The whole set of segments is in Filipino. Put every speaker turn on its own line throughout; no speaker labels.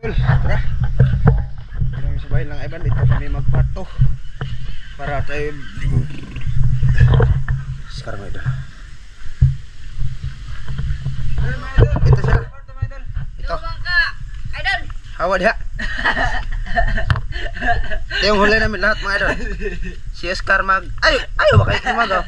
Tara. Kami sa bahay lang Ivan, dito kami magpato para tayo sekarang mo ito. Ito siya. Ito. Hawa dia. Ito yung huli namin lahat mga idol. Si Oscar ayaw ba kayo kumagaw?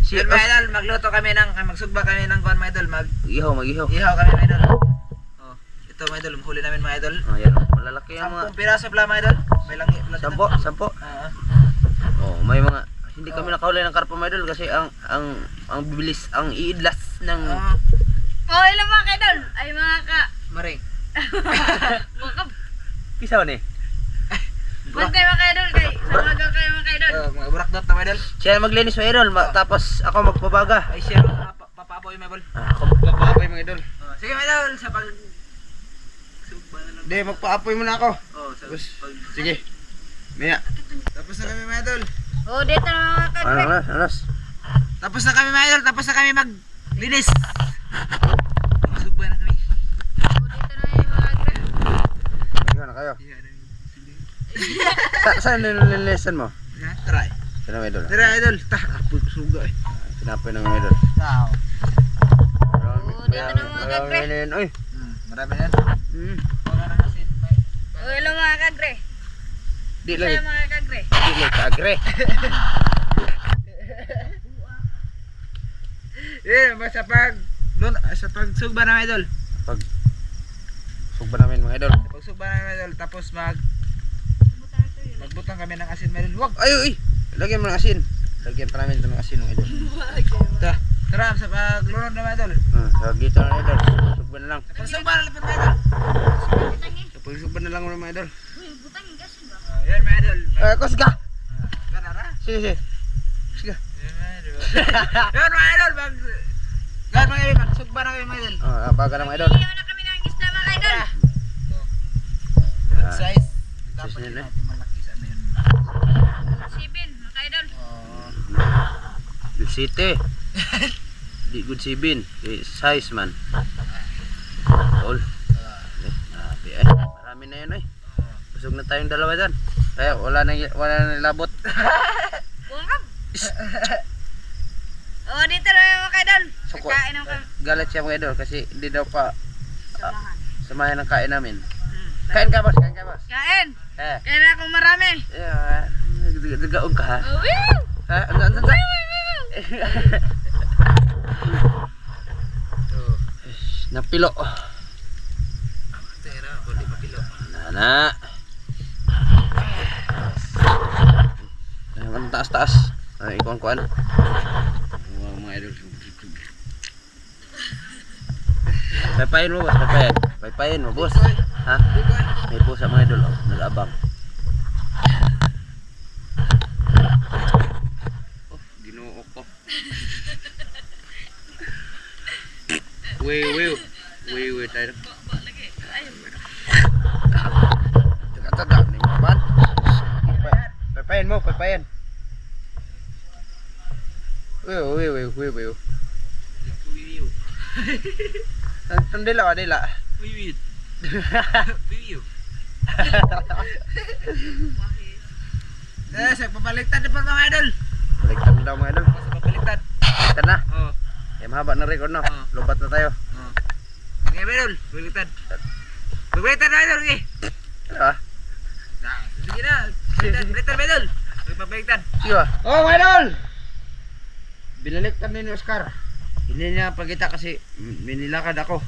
Si
Mga idol, magluto kami ng, magsugba kami ng kuhan mga idol,
Mag-ihaw.
ihaw kami mga idol. Oh, ito mga idol, huli namin mga idol.
Oh, yan. Malalaki yung mga
10 piraso pala mga idol. May langi pala.
sampo.
Oo.
Oh, may mga hindi kami nakahuli ng karpa mga idol kasi ang bibilis, ang iidlas ng
Oo.
Oh, ilang mga kaidol? Ay mga ka...
Maring.
Mga ka...
pisaw ni.
Bantay mga kaidol kay... Samaga kayo mga kaidol.
Mga burakdot na mga idol.
Siya maglinis mga idol, tapos ako magpabaga.
Ay siya, papapoy mga idol.
Ako magpapaapoy mga idol.
Oh, sige mga idol, sa pag... Sugba na lang.
Hindi, magpaapoy muna ako.
Oh, sa
Tapos,
pag...
sige. Maya.
Tapos na kami mga idol.
Oh, dito na mga kaidol.
Anas.
Tapos na kami mga idol, tapos na kami maglinis. Magsugba na kami.
Oh, dito na yung mga kaidol.
Magiging na kayo. Saan nililisan mo?
Ha? Try.
Saan mga idol?
Tara idol. Suga eh.
Pinapoy ng mga idol.
Tao.
Oh, dito na mga kagre.
Oy.
Marami na yan. Wala na kasi.
Oh, ilang mga kagre.
Di
Isa
lagi.
yung mga kagre.
Di lagi kaagre.
Basta sa pagsugba na mga idol.
Pag sugba namin mga idol.
Sa pagsugba na mga idol, tapos magbutang kami ng asin mga idol. Wag!
Ay. Lagyan mo ng asin. Lagyan pa namin ito ng asin mga idol.
Tara, sa paglunod na mga idol.
Sa gito na idol. Sugba na lang.
Sa pagsugba na lang mga idol.
Sa pagsugba na lang mga idol.
Uy, butang yung gasin ba?
Yan mga idol.
Kusga.
Ganara.
Sige. Sige.
Yan mga idol. Magsugba na kami mga idol.
Baga na mga idol.
Iyaw na kami ng isda mga kaidol.
Good size.
Size
Dapat
nila.
natin malaki sana yun.
7 mga kaidol.
Good city. Di good sibin. Size man. All. Marami na yun eh. Busog na tayong dalawa dyan. Kaya wala na labot.
Bungkab. Oh, dito na yung mga kaidol.
Suko.
Kakain ng kami.
Galit siya mga idol kasi hindi daw pa
Samahan.
samahan ng kain namin. Kain ka boss.
Kain.
Eh.
Kaya na akong marami.
Nagaog ka ha?
Oh, woo!
Ha? Ano? Napilo.
Tera, bali mapilo.
Nana. Ang taas. Ikuan-kuan. Mga idol. Paypayin mo boss, paypayin mo boss. Ha? May pusa mga idol, nag-abang. Oh, ginuok ko. Wey tayo. Taga ni mga ban. Paypayin. Wey.
Wiwiw.
Ang dila.
Wiwiw. Wiwiw. Sa papaliktad na pa mga idol.
Baliktad na daw mga idol.
Sa papaliktad.
Baliktad na.
Oo.
Mahaba na record na.
Oo.
Lubat na tayo.
Oo. Okay, idol. Baliktad. Baliktad na idol. Okay.
Ha?
Sige na. Baliktad idol. Baliktad.
Sige ba? Oh mga idol! Binaliktad ni Oscar. Hindi niya pagkita kasi binilakad ako.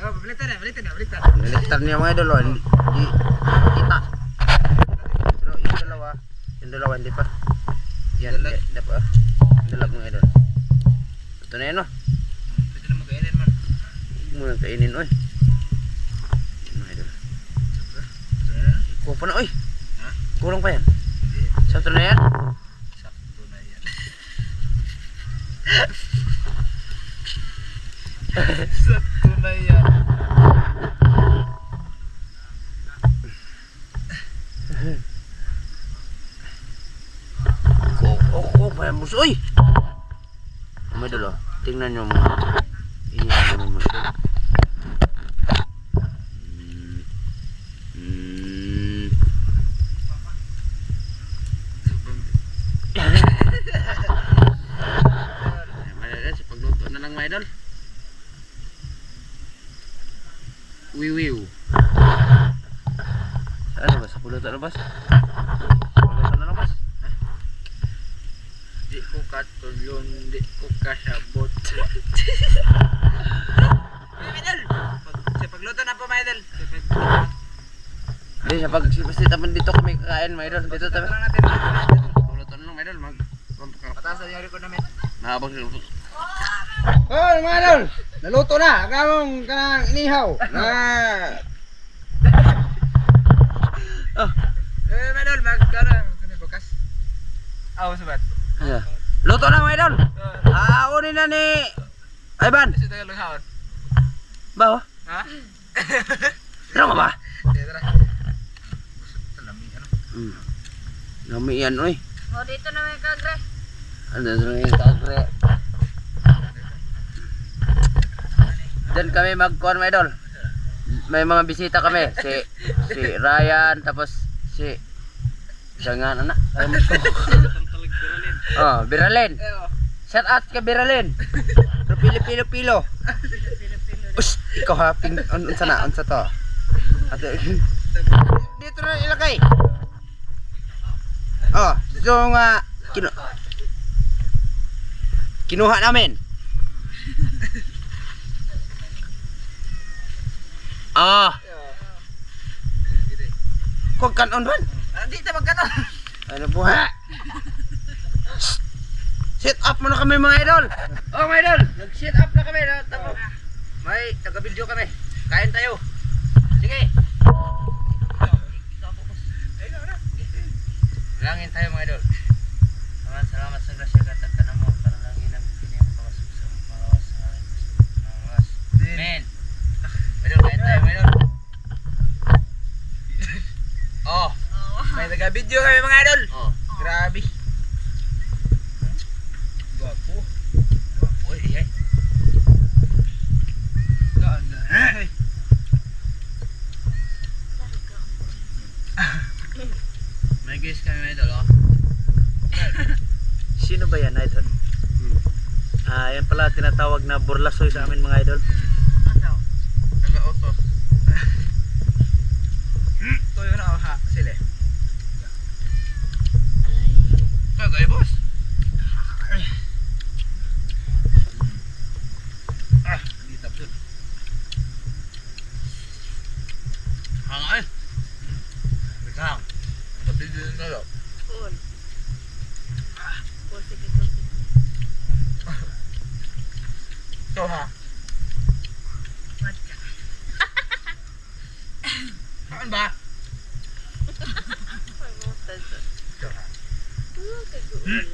Oh, baliktad.
Binaliktad niya mga idol. Hindi kita. Pero yung dalawa hindi pa. Yan, hindi pa. Dalag mga idol. Ito na yun, no?
Pwede na mag-ainin man.
Huwag mo nang kainin, oy. Yan mga idol. Kuha pa na, oy.
Ha?
Kulang pa yan.
Hindi.
Sakto na yan.
Sakto na yan. Sakto na yan.
Kuha pa yan, boss, oy. Mga idol, oh. Tingnan nyo mga inihan namin mga idol.
Wiwiw.
Ano ba? Sa pulutan na, boss? Pulutan na lang, boss.
Di ko katulyon, di ko kasabot. Idol! Sa pagluto na po, mga idol.
Hindi, sa pag-basta taman dito kami kakain, mga idol. Dito tabi.
Lang natin.
Pulutan na lang, mga idol.
Pataas na yung record namin.
Mahabang sila.
Oh, mga idol! Naluto na! Agawang kanang inihaw.
Ah,
Mga idol, magkarang. Ano bukas? Sabat.
ayan. Luto na, mga idol. Aunin na ni Ivan.
Kasi tayo lang haon.
Ba, oh?
Ha?
Ano nga ba?
Tara. Talami, ano?
Nami yan, oy.
O, dito na may kagre.
Ano na yung kagre? Diyan kami mag-con, mga idol. May mga bisita kami. Si Ryan, tapos si... Siya nga, anak. Oh, Biralin. Shout out ka, Biralin. Pilo. Ush, ikaw ha, unsa to? Ate, dito na ilagay. Oh, dito nga kinuha namin. Kung kanon ba?
Hindi ta magkanon.
Ano po ha? Set up muna kami, mga idol. Oh, mga idol, nag-set up na kami. Tapos may taga-video kami. Kain tayo. Sige. Langin tayo, mga idol. Salamat sa grasya at kanamo para langin ang pinang pawasok sa mga was. Amen. Idol, kain tayo, mga idol. Oh,
May taga-video kami, mga idol.
oh.
Grabe. Gwapo.
Uy, ay.
Ganda. Hey.
May guys kami, mga idol, oh.
Sino ba yan, idol? Yan pala tinatawag na burlasoy sa amin, mga idol.
Taga-autos. Tuyo na ako ha, sila.
Kagay, boss.
Hindi tapos.
Hangay. Biglang.
Kapili na lang.
Cool. Cool, sige, cool.
Ito ha. Saan ba?
Pagmutan sa.
Ito ha.
Kaguul.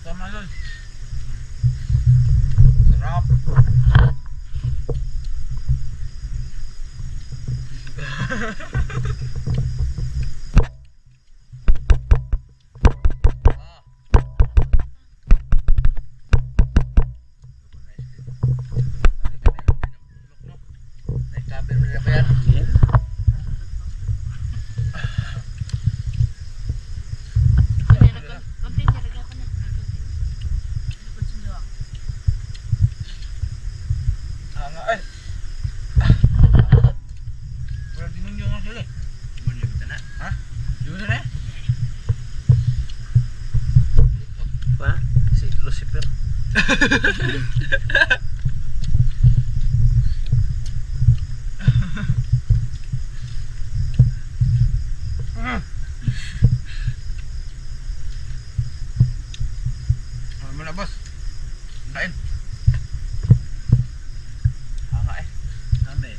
Tama nun. Sarap.
Si Lucifer.
Ano na, boss? Kain.
Sabi.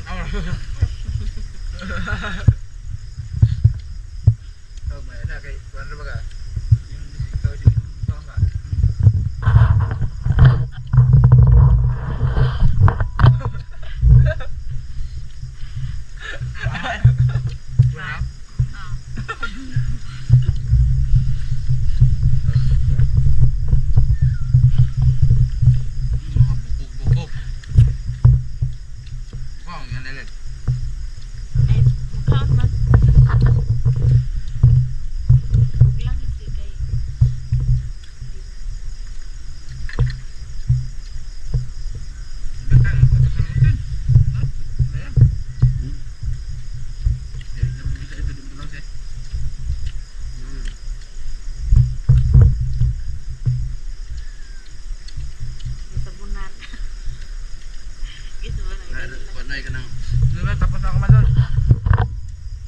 Oh, may na kay kuan ba ka? Bukog-bukog. Wow, yan ulit.
Eh, mukhaan man. Langit eh, kay... Sabunan. Ito ba na?
Tapos na ako man doon.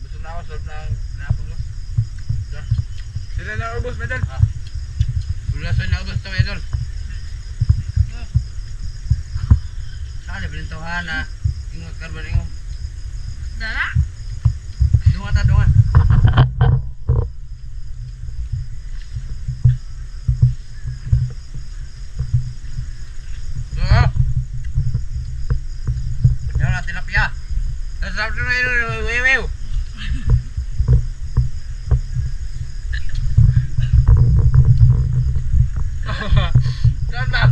Gusto na ako, solve na ang napon mo. Sila na ubos, Medol. Bulasoy na ubos ito, Medol. Saan na binintawahan na ingot karban ingo.
Dala?
Dunga ta, dunga. Dunga. Yan na, tilapia. Nasab na yun, wew. Saan ba?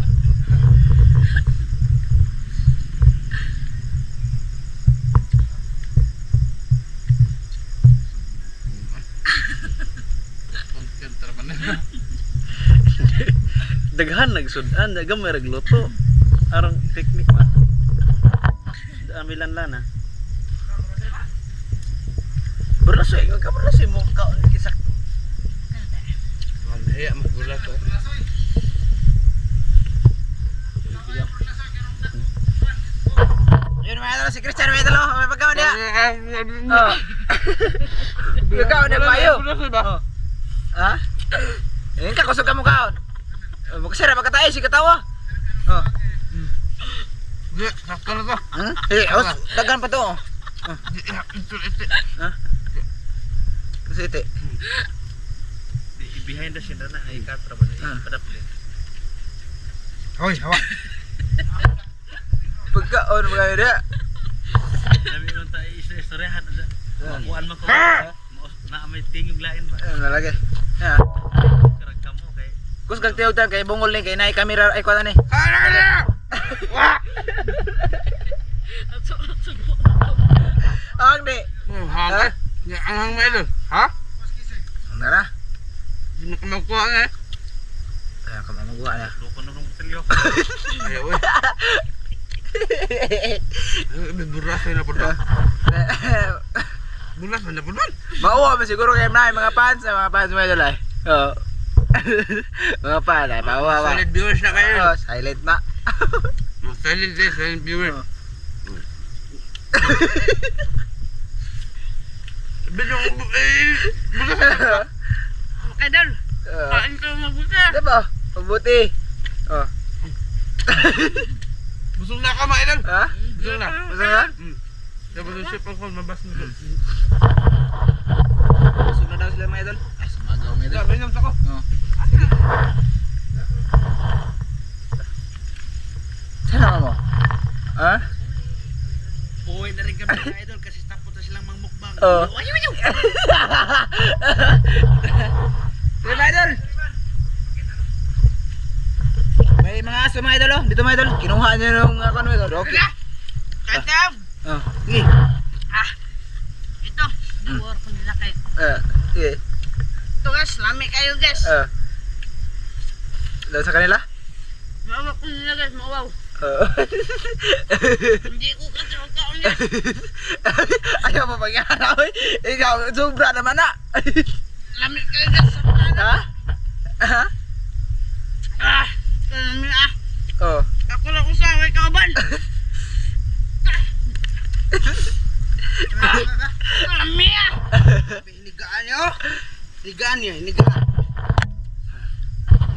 Daghan nagsudan, dagang may ragluto. Arang teknik pa. Amilan lana. Berlasoy, ka berlasoy mo ka gisak.
Iya, magbulas ko.
Yun mga idol, si Christian may idol, may pagkaon niya. Oh. Pagkaon niya payo. Oh. Ha? Yan ka, kusog ka mo kaon. Magkasira, magkatayo, si katawa. Oh.
Di, sakto na to.
Hmm? Dagan pa to. Oh. Ha? Kasi ite.
Behind the scene na ay katra ba na padapli.
Hoy, hawa.
Pagkaon mga idol.
Dami nun tayo istoryahan na. Makuan man ko. Na may tingog lain ba.
Nalagay. Ha.
Karag kamo kay
Kus kag tiyog tan kay bungol ni kay naay kamera ay kuan ni. Ang di.
Hangay. Ang Medol. Ha?
Nara.
Hindi ka magkuha nga eh.
Ay ka magawa na.
loko na ng telyo.
Ayaw eh. Biburasoy na po to. Bulas na po doon.
Mauwa mo siguro kay naay mga fans mo idol ay. Oo. Mga fans ay mauwa ba.
Solid viewers na kayo.
Oh, silent na.
Solid eh, solid viewers.
Oh.
Bilang bulas na.
Idol, kain ka mabuti.
Diba? Mabuti. Oh.
Busog na ka mga idol.
Ha?
Busog na.
Gusto nga?
Tapos yung sip ako, mabas na doon.
Gusto na daw sila mga idol. Ay, sumagaw mga idol.
Minum ako.
Oh. Saan ako mo? Ha?
Uwi na rin kami mga idol kasi tapos na silang mangmukbang.
Oo.
Ayaw, ayaw.
Sige mga idol. May mga aso mga idol oh. Dito mga idol. Kinuha niyo nung ano idol. Okay.
Katab!
Oh. Sige.
Ito, duwar ko nila kayo.
Sige.
Ito guys, lami kayo guys.
Daw sa kanila?
Mawa ko nila guys, mawaw. Hindi ko katraw-kaon guys.
Ayaw mo pag-iaraw eh. Ikaw, sobra naman na.
Lami kayo guys sa mga.
Ha? Ha?
Lami ah.
Oh.
Ako lang usaway kauban. Lami ah.
Hinigaan niyo. Hinigaan niyo. Hinigaan.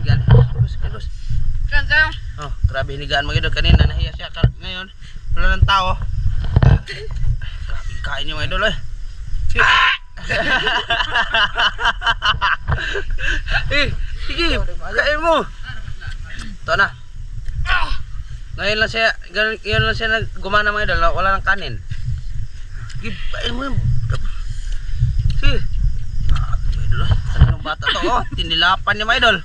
Hinigaan. Bus.
Kan tayo.
Oh, grabe hinigaan mo idol. Kanina nahiya siya. Ngayon, wala ng tao. Kain yung idol eh. Sige, kain mo. Ito na. Ngayon lang siya gumana mga idol, wala nang kanin. Sige, kain mo yun. Sige. Mga idol, kaninong bata to, oh. Tinilapan niya mga idol.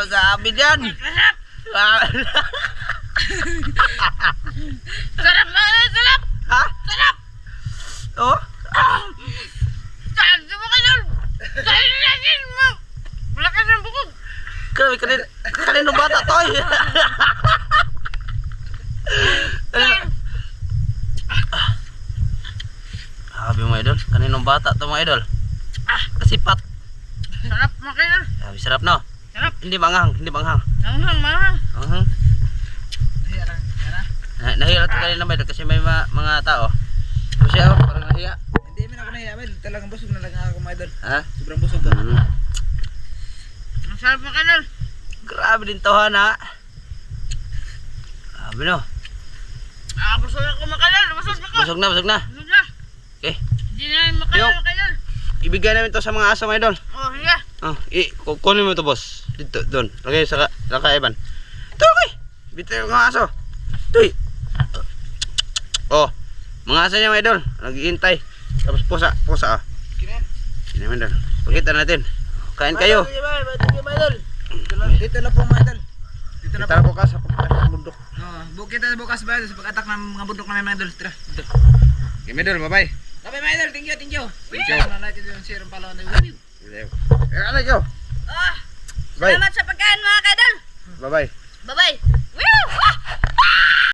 Gabi dyan.
Sarap mga idol, sarap!
Ha?
Sarap!
Oh?
Saan si mga idol? Saan natin mo? Malakas ang bukog.
Kaninong bata to eh. Sabi mo idol, kaninong bata to mga idol. Kasipat.
Sarap mga idol.
Sabi sarap no.
Sarap.
Hindi manghang.
Manghang, manghang.
Nahiya to kanina mga idol kasi may mga tao. Kasi ako parang nahiya.
Hindi man ako nahiya, Mel. Talagang busog na lang ako, mga idol.
Ha?
Sobrang busog ka.
Ang sarap mga idol.
Grabe din to ha na. Grabe no.
Busog ako mga idol. Busog ako.
Busog na.
Busog na.
Okay.
Hindi na yung mga idol, mga idol.
Ibigay namin to sa mga aso mga idol.
Oh, sige.
Kunin mo to boss. Dito, doon. Lagay sa kakaiban. Ito okay. Bito yung mga aso. Ito Oh. Mga aso niya mga idol. Nag-iintay. Tapos pusa ah. Sino mga idol. Pakita natin. Kain kayo.
Dito na po, mga idol. Dito na
Kita
po.
bukas sa bundok.
Kita na bukas ba sa pag-attack ng mga bundok namin, mga idol. Tara. Dito.
Okay, mga idol. Bye-bye.
Bye, mga idol. Thank you.
Thank you.
Like it yung share ang palawan na yun.
Ano kayo?
Ah,
Bye.
salamat sa pagkain mga idol.
Bye-bye.
Bye-bye.